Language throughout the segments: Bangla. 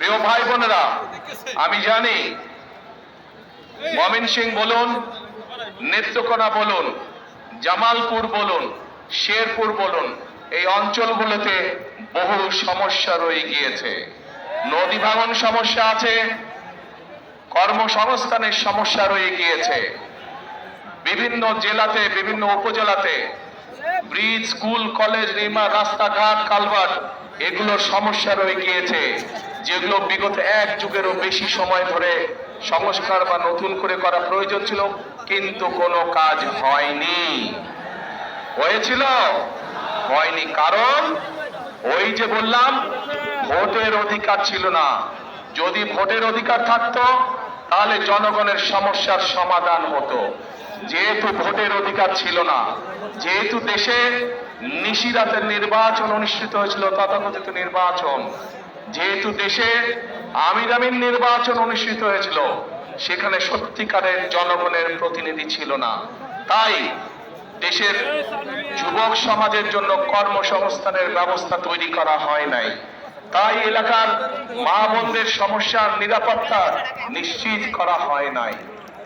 প্রিয় ভাই বোনেরা, আমি জানি ময়মনসিংহ বলুন, নেত্রকোনা বলুন, জামালপুর বলুন, শেরপুর বলুন, এই অঞ্চলগুলোতে বহু সমস্যা রয়ে গিয়েছে। নদী ভাঙন সমস্যা আছে, কর্মসংস্থানের সমস্যা রয়ে গিয়েছে। বিভিন্ন জেলাতে, বিভিন্ন উপজেলাতে ব্রিজ, স্কুল, কলেজ নির্মাণ, রাস্তাঘাট, কালভার্ট এগুলোর সমস্যা রয়ে গিয়েছে, যেগুলো বিগত এক যুগেরও বেশি সময় ধরে সংস্কার বা নতুন করে করা প্রয়োজন ছিল, কিন্তু কোনো কাজ হয়নি। হয়েছিল? হয়নি। কারণ ওই যে বললাম, ভোটের অধিকার ছিল না। যদি ভোটের অধিকার থাকতো তাহলে জনগণের সমস্যার সমাধান হতো। যেহেতু ভোটের অধিকার ছিল না, যেহেতু দেশে নিশিরাতের নির্বাচন অনুষ্ঠিত হয়েছিল, তথাকথিত নির্বাচন, যেহেতু দেশে আমির আমির নির্বাচন অনুষ্ঠিত হয়েছিল, সেখানে সত্যিকারের জনগণের প্রতিনিধি ছিল না। তাই দেশের যুবক সমাজের জন্য কর্মসংস্থানের ব্যবস্থা তৈরি করা হয় নাই। তাই এলাকার মা বোনদের সমস্যার নিরাপত্তা নিশ্চিত করা হয় নাই।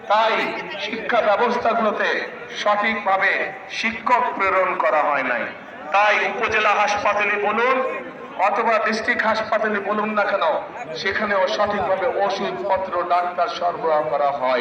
তাই শিক্ষা ব্যবস্থাগুলোতে সঠিকভাবে শিক্ষক প্রেরণ করা হয় নাই। তাই উপজেলা হাসপাতালে বলুন অথবা ডিস্ট্রিক্ট হাসপাতালে বলুন না কেন, সেখানেও সঠিকভাবে ওষুধপত্র, ডাক্তার সরবরাহ করা হয়।